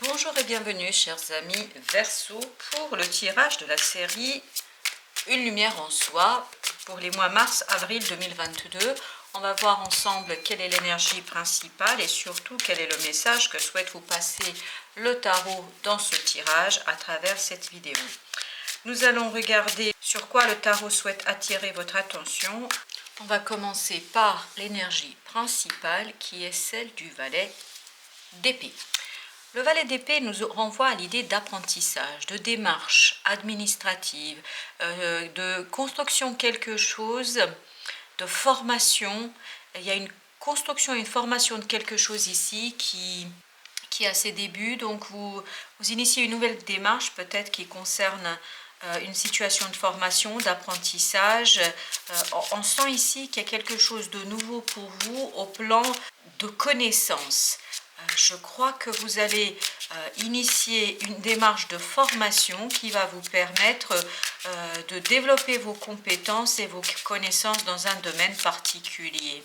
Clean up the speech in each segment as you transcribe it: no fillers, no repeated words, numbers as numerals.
Bonjour et bienvenue chers amis Verseau pour le tirage de la série Une lumière en soi pour les mois mars-avril 2022. On va voir ensemble quelle est l'énergie principale et surtout quel est le message que souhaite vous passer le tarot dans ce tirage à travers cette vidéo. Nous allons regarder sur quoi le tarot souhaite attirer votre attention. On va commencer par l'énergie principale qui est celle du valet d'épée. Le valet d'épée nous renvoie à l'idée d'apprentissage, de démarche administrative, de construction de quelque chose, de formation. Il y a une construction et une formation de quelque chose ici qui est à ses débuts. Donc vous initiez une nouvelle démarche peut-être qui concerne une situation de formation, d'apprentissage. On sent ici qu'il y a quelque chose de nouveau pour vous au plan de connaissance. Je crois que vous allez initier une démarche de formation qui va vous permettre de développer vos compétences et vos connaissances dans un domaine particulier.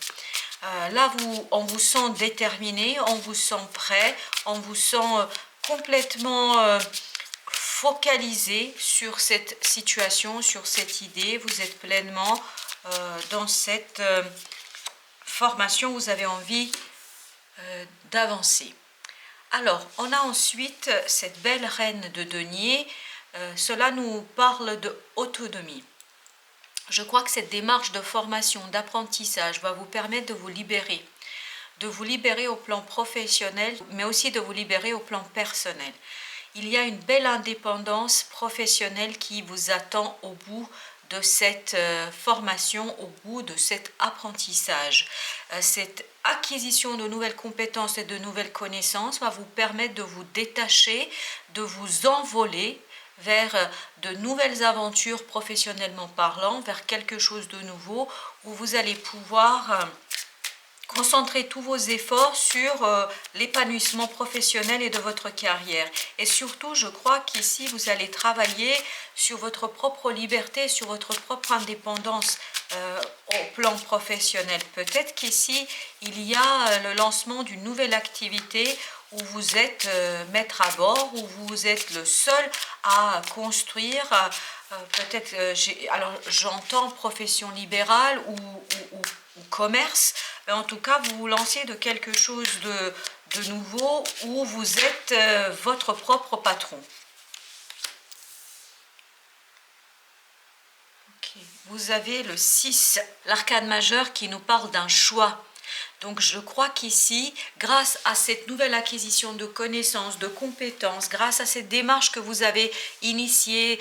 Là, on vous sent déterminé, on vous sent prêt, on vous sent complètement focalisé sur cette situation, sur cette idée. Vous êtes pleinement dans cette formation, vous avez envie d'avancer. Alors, on a ensuite cette belle reine de denier. Cela nous parle de autonomie. Je crois que cette démarche de formation, d'apprentissage va vous permettre de vous libérer au plan professionnel, mais aussi de vous libérer au plan personnel. Il y a une belle indépendance professionnelle qui vous attend au bout de cette formation, au bout de cet apprentissage. Cette acquisition de nouvelles compétences et de nouvelles connaissances va vous permettre de vous détacher, de vous envoler vers de nouvelles aventures professionnellement parlant, vers quelque chose de nouveau où vous allez pouvoir concentrer tous vos efforts sur l'épanouissement professionnel et de votre carrière. Et surtout, je crois qu'ici, vous allez travailler sur votre propre liberté, sur votre propre indépendance au plan professionnel. Peut-être qu'ici, il y a le lancement d'une nouvelle activité où vous êtes maître à bord, où vous êtes le seul à construire. Peut-être, alors j'entends profession libérale ou commerce, mais en tout cas vous vous lancez de quelque chose de nouveau où vous êtes votre propre patron. Okay. Vous avez le 6, l'arcane majeur qui nous parle d'un choix. Donc je crois qu'ici, grâce à cette nouvelle acquisition de connaissances, de compétences, grâce à cette démarche que vous avez initiée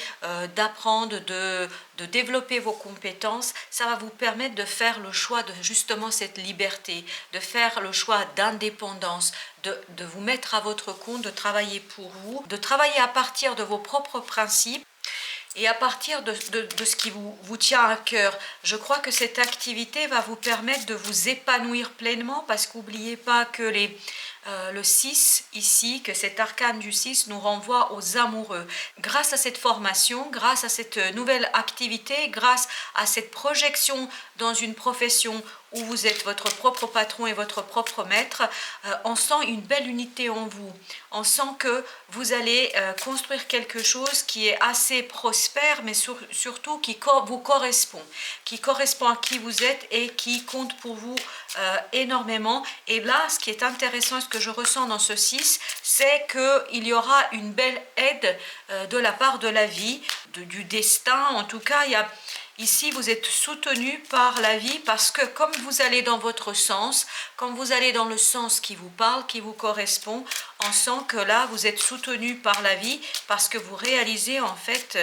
d'apprendre, de développer vos compétences, ça va vous permettre de faire le choix de justement cette liberté, de faire le choix d'indépendance, de vous mettre à votre compte, de travailler pour vous, de travailler à partir de vos propres principes. Et à partir de ce qui vous tient à cœur, je crois que cette activité va vous permettre de vous épanouir pleinement parce qu'oubliez pas que le 6 ici, que cet arcane du 6 nous renvoie aux amoureux. Grâce à cette formation, grâce à cette nouvelle activité, grâce à cette projection dans une profession où vous êtes votre propre patron et votre propre maître, on sent une belle unité en vous. On sent que vous allez construire quelque chose qui est assez prospère, mais surtout qui vous correspond à qui vous êtes et qui compte pour vous énormément. Et là, ce qui est intéressant, ce que je ressens dans ce 6, c'est qu'il y aura une belle aide de la part de la vie, du destin. En tout cas, ici, vous êtes soutenu par la vie parce que comme vous allez dans votre sens, comme vous allez dans le sens qui vous parle, qui vous correspond, on sent que là, vous êtes soutenu par la vie parce que vous réalisez en fait,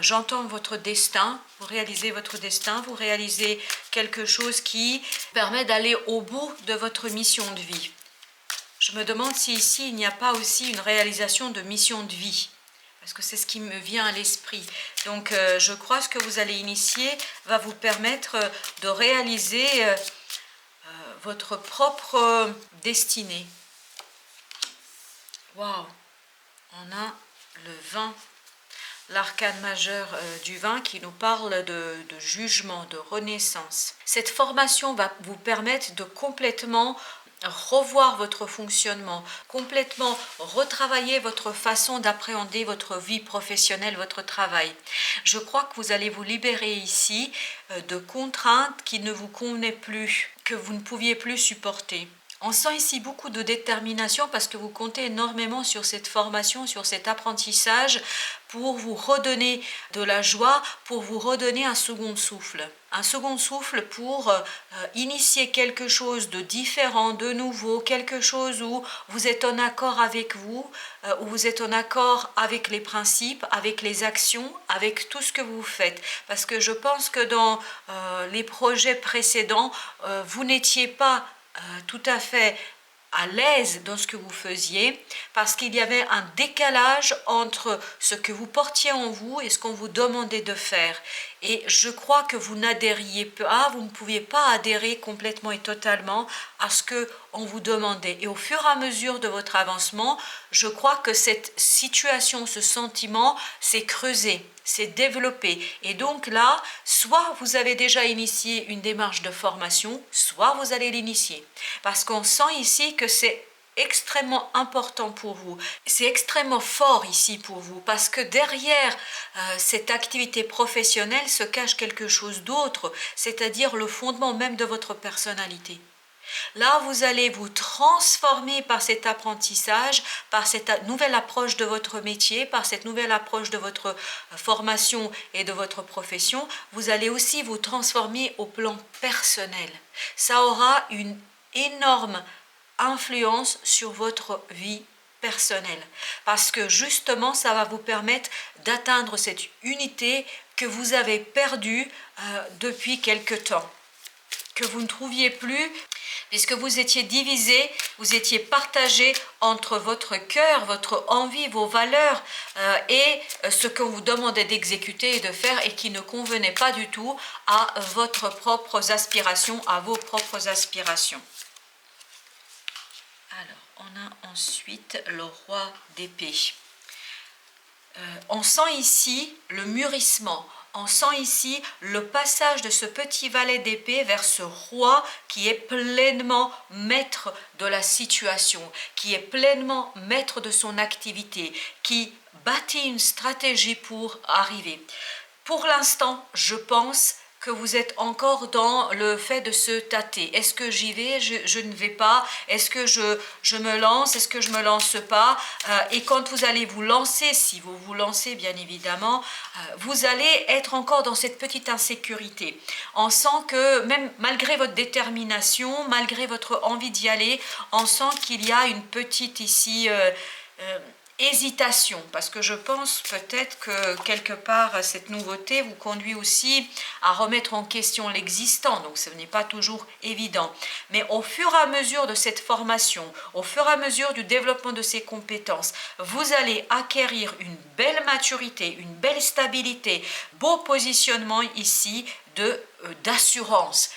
j'entends votre destin, vous réalisez votre destin, vous réalisez quelque chose qui permet d'aller au bout de votre mission de vie. Je me demande si ici, il n'y a pas aussi une réalisation de mission de vie. Parce que c'est ce qui me vient à l'esprit. Donc, je crois que ce que vous allez initier va vous permettre de réaliser votre propre destinée. Waouh! On a le 20, l'arcane majeur du 20 qui nous parle de jugement, de renaissance. Cette formation va vous permettre de complètement revoir votre fonctionnement, complètement retravailler votre façon d'appréhender votre vie professionnelle, votre travail. Je crois que vous allez vous libérer ici de contraintes qui ne vous convenaient plus, que vous ne pouviez plus supporter. On sent ici beaucoup de détermination parce que vous comptez énormément sur cette formation, sur cet apprentissage pour vous redonner de la joie, pour vous redonner un second souffle. Un second souffle pour initier quelque chose de différent, de nouveau, quelque chose où vous êtes en accord avec vous, où vous êtes en accord avec les principes, avec les actions, avec tout ce que vous faites. Parce que je pense que dans les projets précédents, vous n'étiez pas tout à fait à l'aise dans ce que vous faisiez parce qu'il y avait un décalage entre ce que vous portiez en vous et ce qu'on vous demandait de faire. Et je crois que vous n'adhériez pas, vous ne pouviez pas adhérer complètement et totalement à ce que on vous demandait. Et au fur et à mesure de votre avancement, je crois que cette situation, ce sentiment s'est creusé, s'est développé. Et donc là, soit vous avez déjà initié une démarche de formation, soit vous allez l'initier. Parce qu'on sent ici que c'est extrêmement important pour vous. C'est extrêmement fort ici pour vous parce que derrière cette activité professionnelle se cache quelque chose d'autre, c'est-à-dire le fondement même de votre personnalité. Là, vous allez vous transformer par cet apprentissage, par cette nouvelle approche de votre métier, par cette nouvelle approche de votre formation et de votre profession. Vous allez aussi vous transformer au plan personnel. Ça aura une énorme influence sur votre vie personnelle parce que justement, ça va vous permettre d'atteindre cette unité que vous avez perdue depuis quelque temps, que vous ne trouviez plus, puisque vous étiez divisé, vous étiez partagé entre votre cœur, votre envie, vos valeurs et ce qu'on vous demandait d'exécuter et de faire et qui ne convenait pas du tout à votre propres aspirations, à vos propres aspirations. Alors, on a ensuite le roi d'épée. On sent ici le mûrissement. On sent ici le passage de ce petit valet d'épée vers ce roi qui est pleinement maître de la situation, qui est pleinement maître de son activité, qui bâtit une stratégie pour arriver. Pour l'instant, je pense que vous êtes encore dans le fait de se tâter. Est-ce que j'y vais? Je ne vais pas. Est-ce que je me lance? Est-ce que je me lance pas? Et quand vous allez vous lancer, si vous vous lancez bien évidemment, vous allez être encore dans cette petite insécurité. On sent que même malgré votre détermination, malgré votre envie d'y aller, on sent qu'il y a une petite ici hésitation, parce que je pense peut-être que quelque part cette nouveauté vous conduit aussi à remettre en question l'existant, donc ce n'est pas toujours évident. Mais au fur et à mesure de cette formation, au fur et à mesure du développement de ces compétences, vous allez acquérir une belle maturité, une belle stabilité, beau positionnement ici d'assurance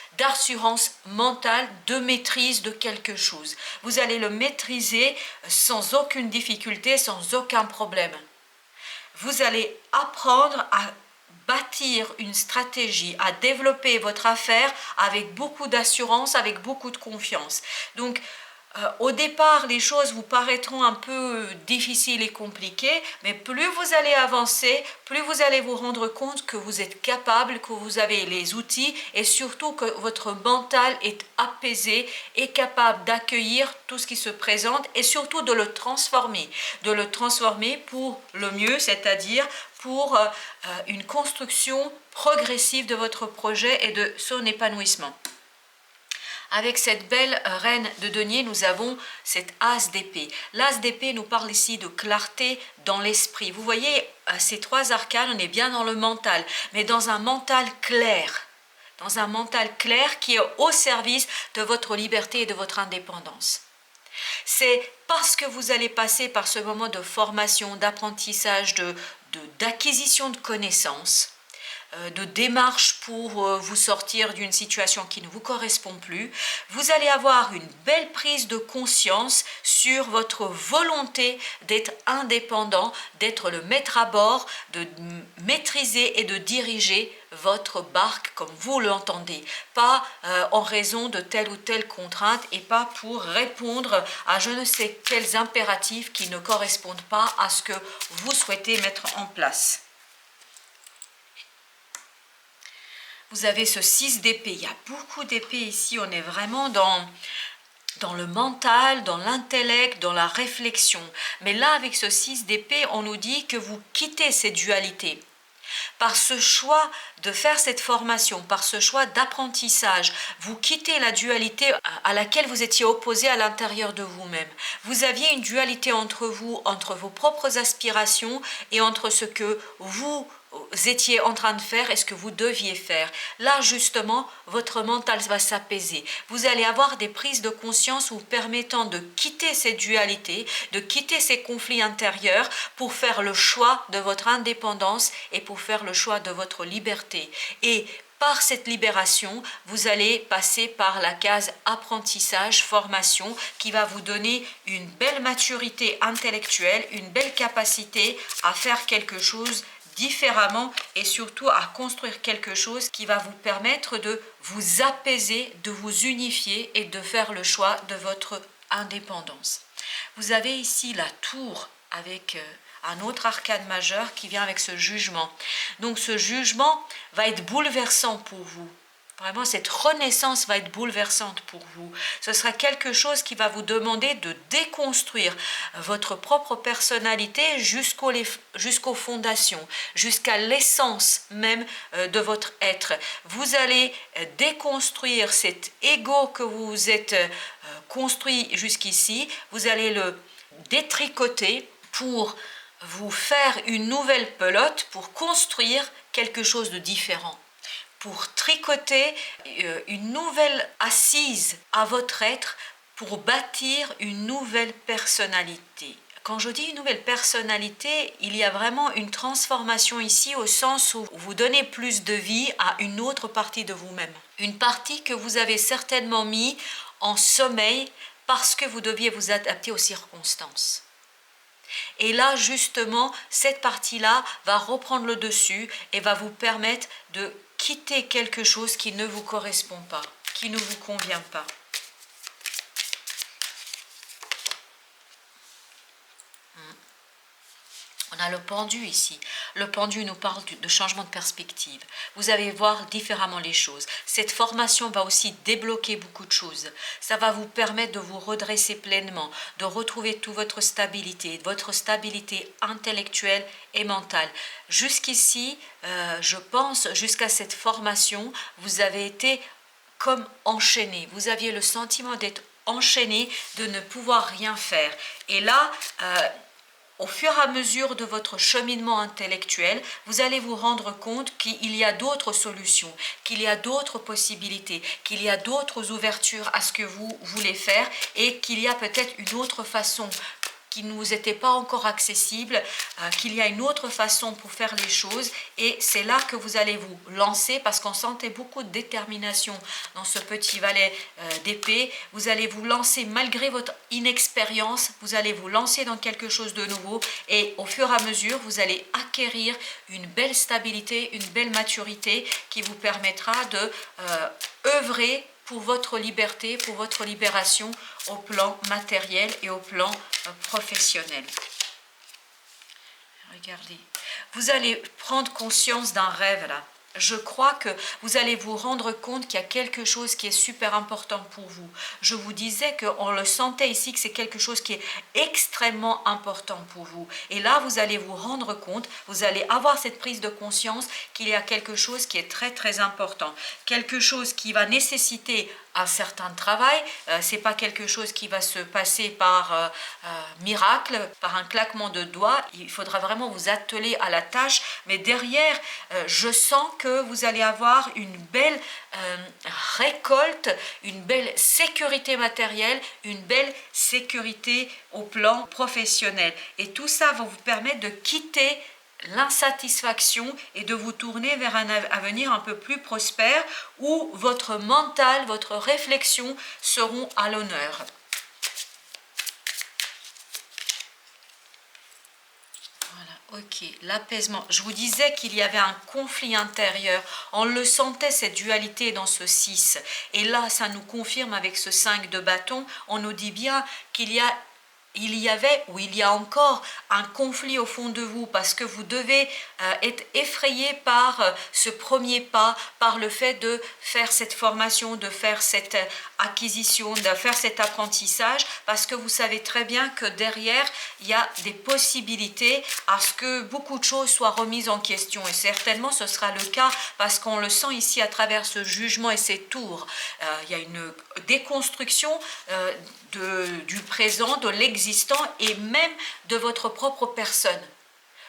mentale, de maîtrise de quelque chose. Vous allez le maîtriser sans aucune difficulté, sans aucun problème. Vous allez apprendre à bâtir une stratégie, à développer votre affaire avec beaucoup d'assurance, avec beaucoup de confiance. Donc, au départ, les choses vous paraîtront un peu difficiles et compliquées, mais plus vous allez avancer, plus vous allez vous rendre compte que vous êtes capable, que vous avez les outils et surtout que votre mental est apaisé et capable d'accueillir tout ce qui se présente et surtout de le transformer pour le mieux, c'est-à-dire pour une construction progressive de votre projet et de son épanouissement. Avec cette belle reine de denier, nous avons cette as d'épée. L'as d'épée nous parle ici de clarté dans l'esprit. Vous voyez, ces trois arcanes, on est bien dans le mental, mais dans un mental clair. Dans un mental clair qui est au service de votre liberté et de votre indépendance. C'est parce que vous allez passer par ce moment de formation, d'apprentissage, d'acquisition de connaissances, de démarche pour vous sortir d'une situation qui ne vous correspond plus, vous allez avoir une belle prise de conscience sur votre volonté d'être indépendant, d'être le maître à bord, de maîtriser et de diriger votre barque comme vous l'entendez, pas en raison de telle ou telle contrainte et pas pour répondre à je ne sais quels impératifs qui ne correspondent pas à ce que vous souhaitez mettre en place. Vous avez ce 6 d'épée, il y a beaucoup d'épées ici, on est vraiment dans le mental, dans l'intellect, dans la réflexion. Mais là, avec ce 6 d'épée, on nous dit que vous quittez ces dualités. Par ce choix de faire cette formation, par ce choix d'apprentissage, vous quittez la dualité à laquelle vous étiez opposé à l'intérieur de vous-même. Vous aviez une dualité entre vous, entre vos propres aspirations et entre ce que vous étiez en train de faire et ce que vous deviez faire. Là, justement, votre mental va s'apaiser. Vous allez avoir des prises de conscience vous permettant de quitter ces dualités, de quitter ces conflits intérieurs pour faire le choix de votre indépendance et pour faire le choix de votre liberté. Et par cette libération, vous allez passer par la case apprentissage, formation, qui va vous donner une belle maturité intellectuelle, une belle capacité à faire quelque chose différemment et surtout à construire quelque chose qui va vous permettre de vous apaiser, de vous unifier et de faire le choix de votre indépendance. Vous avez ici la tour avec un autre arcane majeur qui vient avec ce jugement. Donc ce jugement va être bouleversant pour vous. Vraiment, cette renaissance va être bouleversante pour vous. Ce sera quelque chose qui va vous demander de déconstruire votre propre personnalité jusqu'aux fondations, jusqu'à l'essence même de votre être. Vous allez déconstruire cet ego que vous êtes construit jusqu'ici. Vous allez le détricoter pour vous faire une nouvelle pelote, pour construire quelque chose de différent, pour tricoter une nouvelle assise à votre être, pour bâtir une nouvelle personnalité. Quand je dis une nouvelle personnalité, il y a vraiment une transformation ici au sens où vous donnez plus de vie à une autre partie de vous-même. Une partie que vous avez certainement mis en sommeil parce que vous deviez vous adapter aux circonstances. Et là, justement, cette partie-là va reprendre le dessus et va vous permettre de quitter quelque chose qui ne vous correspond pas, qui ne vous convient pas. On a le pendu ici. Le pendu nous parle de changement de perspective. Vous allez voir différemment les choses. Cette formation va aussi débloquer beaucoup de choses. Ça va vous permettre de vous redresser pleinement, de retrouver toute votre stabilité intellectuelle et mentale. Jusqu'ici, je pense, jusqu'à cette formation, vous avez été comme enchaîné. Vous aviez le sentiment d'être enchaîné, de ne pouvoir rien faire. Et là, au fur et à mesure de votre cheminement intellectuel, vous allez vous rendre compte qu'il y a d'autres solutions, qu'il y a d'autres possibilités, qu'il y a d'autres ouvertures à ce que vous voulez faire et qu'il y a peut-être une autre façon qui ne vous était pas encore accessible, qu'il y a une autre façon pour faire les choses et c'est là que vous allez vous lancer parce qu'on sentait beaucoup de détermination dans ce petit valet d'épée. Vous allez vous lancer malgré votre inexpérience, vous allez vous lancer dans quelque chose de nouveau et au fur et à mesure, vous allez acquérir une belle stabilité, une belle maturité qui vous permettra de œuvrer pour votre liberté, pour votre libération au plan matériel et au plan professionnel. Regardez, vous allez prendre conscience d'un rêve là. Je crois que vous allez vous rendre compte qu'il y a quelque chose qui est super important pour vous. Je vous disais qu'on le sentait ici, que c'est quelque chose qui est extrêmement important pour vous. Et là, vous allez vous rendre compte, vous allez avoir cette prise de conscience qu'il y a quelque chose qui est très très important. Quelque chose qui va nécessiter un certain travail. C'est pas quelque chose qui va se passer par miracle, par un claquement de doigts. Il faudra vraiment vous atteler à la tâche. Mais derrière, je sens que vous allez avoir une belle récolte, une belle sécurité matérielle, une belle sécurité au plan professionnel. Et tout ça va vous permettre de quitter l'insatisfaction et de vous tourner vers un avenir un peu plus prospère où votre mental, votre réflexion seront à l'honneur. Voilà, ok, l'apaisement. Je vous disais qu'il y avait un conflit intérieur. On le sentait, cette dualité dans ce 6. Et là, ça nous confirme avec ce 5 de bâton. On nous dit bien qu'il y a il y avait ou il y a encore un conflit au fond de vous parce que vous devez être effrayé par ce premier pas, par le fait de faire cette formation, de faire cette acquisition, de faire cet apprentissage, parce que vous savez très bien que derrière, il y a des possibilités à ce que beaucoup de choses soient remises en question. Et certainement, ce sera le cas parce qu'on le sent ici à travers ce jugement et ces tours. Il y a une déconstruction du présent, de l'existant et même de votre propre personne.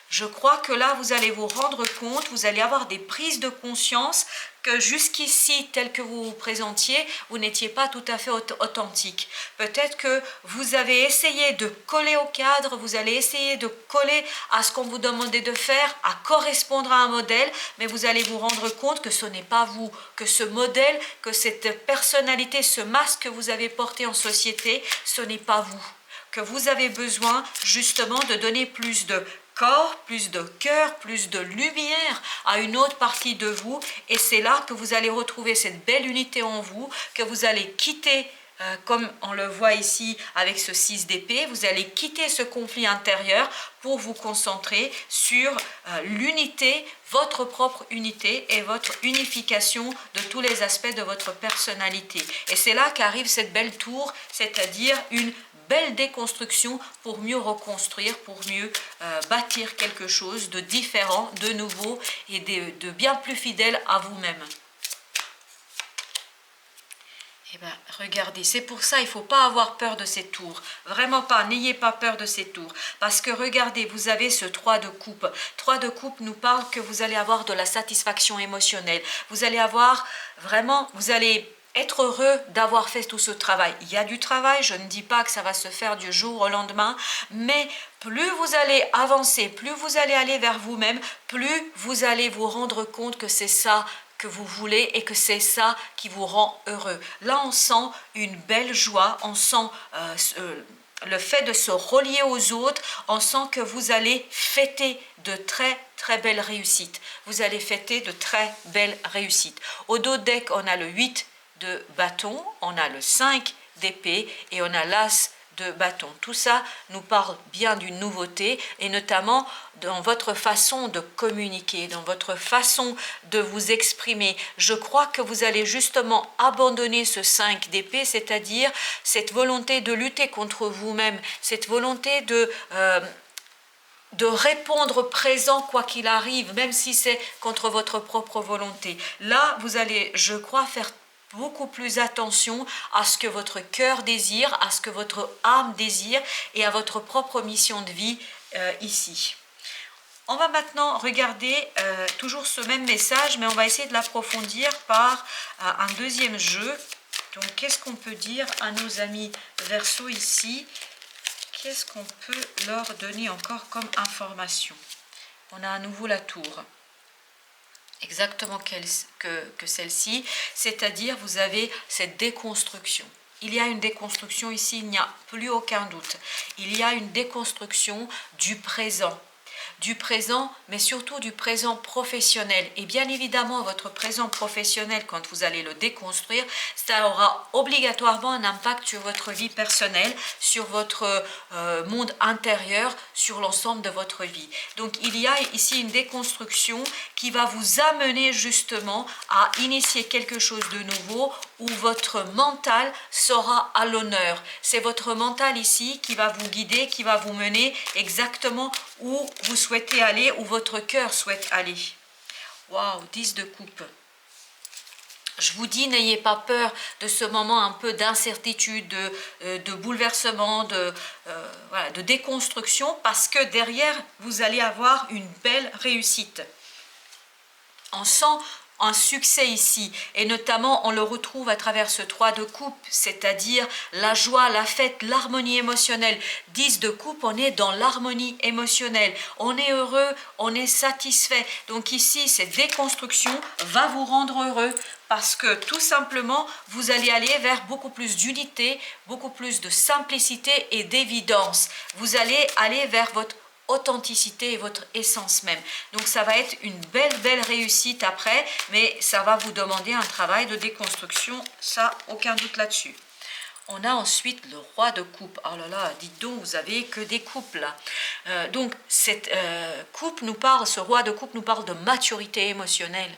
Je crois que là, vous allez vous rendre compte, vous allez avoir des prises de conscience que jusqu'ici, tel que vous vous présentiez, vous n'étiez pas tout à fait authentique. Peut-être que vous avez essayé de coller au cadre, vous allez essayer de coller à ce qu'on vous demandait de faire, à correspondre à un modèle, mais vous allez vous rendre compte que ce n'est pas vous, que ce modèle, que cette personnalité, ce masque que vous avez porté en société, ce n'est pas vous. Que vous avez besoin justement de donner plus de corps, plus de cœur, plus de lumière à une autre partie de vous. Et c'est là que vous allez retrouver cette belle unité en vous, que vous allez quitter, comme on le voit ici avec ce 6 d'épée, vous allez quitter ce conflit intérieur pour vous concentrer sur l'unité, votre propre unité et votre unification de tous les aspects de votre personnalité. Et c'est là qu'arrive cette belle tour, c'est-à-dire une belle déconstruction pour mieux reconstruire, pour mieux bâtir quelque chose de différent, de nouveau et de bien plus fidèle à vous-même. Eh bien, regardez, c'est pour ça, il ne faut pas avoir peur de ces tours. Vraiment pas, n'ayez pas peur de ces tours. Parce que regardez, vous avez ce 3 de coupe. 3 de coupe nous parle que vous allez avoir de la satisfaction émotionnelle. Vous allez avoir vraiment, vous allez être heureux d'avoir fait tout ce travail. Il y a du travail, je ne dis pas que ça va se faire du jour au lendemain, mais plus vous allez avancer, plus vous allez aller vers vous-même, plus vous allez vous rendre compte que c'est ça que vous voulez et que c'est ça qui vous rend heureux. Là, on sent une belle joie, on sent le fait de se relier aux autres, on sent que vous allez fêter de très très belles réussites. Vous allez fêter de très belles réussites. Au dos deck, on a le 8 de bâton, on a le 5 d'épée et on a l'as de bâton. Tout ça nous parle bien d'une nouveauté et notamment dans votre façon de communiquer, dans votre façon de vous exprimer. Je crois que vous allez justement abandonner ce 5 d'épée, c'est-à-dire cette volonté de lutter contre vous-même, cette volonté de répondre présent quoi qu'il arrive, même si c'est contre votre propre volonté. Là, vous allez, je crois, faire beaucoup plus attention à ce que votre cœur désire, à ce que votre âme désire et à votre propre mission de vie ici. On va maintenant regarder toujours ce même message, mais on va essayer de l'approfondir par un deuxième jeu. Donc, qu'est-ce qu'on peut dire à nos amis Verseau ici? Qu'est-ce qu'on peut leur donner encore comme information? On a à nouveau la tour. Exactement que celle-ci, c'est-à-dire vous avez cette déconstruction. Il y a une déconstruction ici, il n'y a plus aucun doute. Il y a une déconstruction du présent, mais surtout du présent professionnel. Et bien évidemment, votre présent professionnel, quand vous allez le déconstruire, ça aura obligatoirement un impact sur votre vie personnelle, sur votre monde intérieur, sur l'ensemble de votre vie. Donc, il y a ici une déconstruction qui va vous amener justement à initier quelque chose de nouveau où votre mental sera à l'honneur. C'est votre mental ici qui va vous guider, qui va vous mener exactement où vous souhaitez aller, où votre cœur souhaite aller. Waouh, 10 de coupe. Je vous dis, n'ayez pas peur de ce moment un peu d'incertitude, de bouleversement, de déconstruction, parce que derrière, vous allez avoir une belle réussite. On sent un succès ici, et notamment on le retrouve à travers ce 3 de coupe, c'est-à-dire la joie, la fête, l'harmonie émotionnelle. 10 de coupe, on est dans l'harmonie émotionnelle, on est heureux, on est satisfait. Donc ici, cette déconstruction va vous rendre heureux parce que tout simplement, vous allez aller vers beaucoup plus d'unité, beaucoup plus de simplicité et d'évidence. Vous allez aller vers votre authenticité et votre essence même. Donc ça va être une belle réussite après, mais ça va vous demander un travail de déconstruction, ça, aucun doute là-dessus. On a ensuite le roi de coupe. Oh là là, dites donc, vous avez que des coupes là. Donc cette coupe nous parle, ce roi de coupe nous parle de maturité émotionnelle,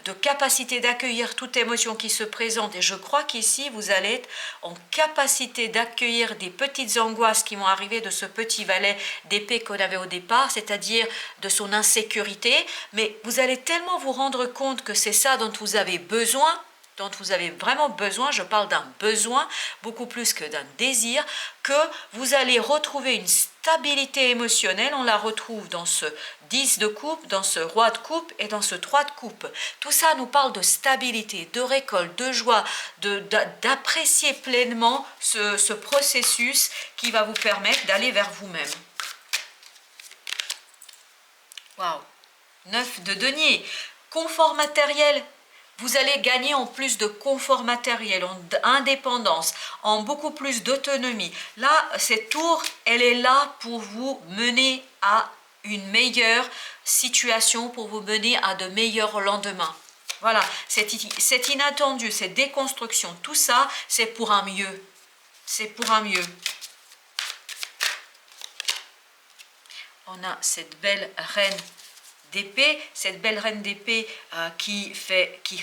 de capacité d'accueillir toute émotion qui se présente. Et je crois qu'ici, vous allez être en capacité d'accueillir des petites angoisses qui vont arriver de ce petit valet d'épée qu'on avait au départ, c'est-à-dire de son insécurité. Mais vous allez tellement vous rendre compte que c'est ça dont vous avez besoin, dont vous avez vraiment besoin, je parle d'un besoin beaucoup plus que d'un désir, que vous allez retrouver une stabilité émotionnelle. On la retrouve dans ce 10 de coupe, dans ce roi de coupe et dans ce 3 de coupe. Tout ça nous parle de stabilité, de récolte, de joie, d'apprécier pleinement ce processus qui va vous permettre d'aller vers vous-même. Waouh! 9 de denier, confort matériel. Vous allez gagner en plus de confort matériel, en indépendance, en beaucoup plus d'autonomie. Là, cette tour, elle est là pour vous mener à une meilleure situation, pour vous mener à de meilleurs lendemains. Voilà, c'est inattendu, cette déconstruction, tout ça, c'est pour un mieux. C'est pour un mieux. On a cette belle reine d'épée, cette belle reine d'épée qui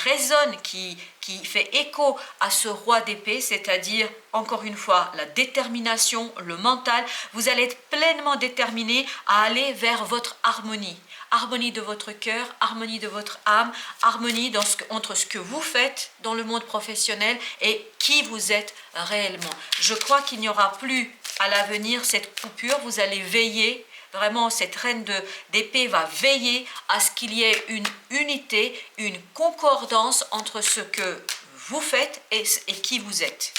résonne, qui fait écho à ce roi d'épée, c'est-à-dire, encore une fois, la détermination, le mental. Vous allez être pleinement déterminé à aller vers votre harmonie. Harmonie de votre cœur, harmonie de votre âme, harmonie entre ce que vous faites dans le monde professionnel et qui vous êtes réellement. Je crois qu'il n'y aura plus à l'avenir cette coupure, vous allez veiller. Vraiment, cette reine d'épée va veiller à ce qu'il y ait une unité, une concordance entre ce que vous faites et qui vous êtes.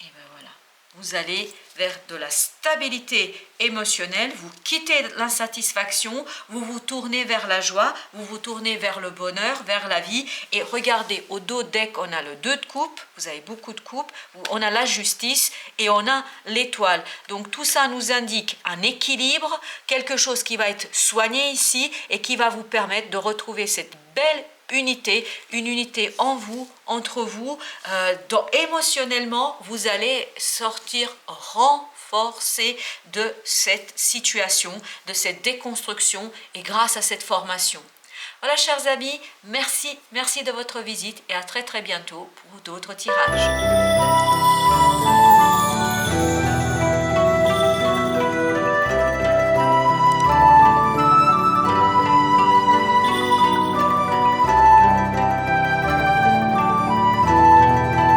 Et bien voilà, vous allez vers de la stabilité émotionnelle, vous quittez l'insatisfaction, vous vous tournez vers la joie, vous vous tournez vers le bonheur, vers la vie. Et regardez, au dos deck, on a le 2 de coupe, vous avez beaucoup de coupe, on a la justice et on a l'étoile. Donc tout ça nous indique un équilibre, quelque chose qui va être soigné ici et qui va vous permettre de retrouver cette belle unité, une unité en vous, entre vous, émotionnellement, vous allez sortir renforcé de cette situation, de cette déconstruction et grâce à cette formation. Voilà, chers amis, merci de votre visite et à très bientôt pour d'autres tirages.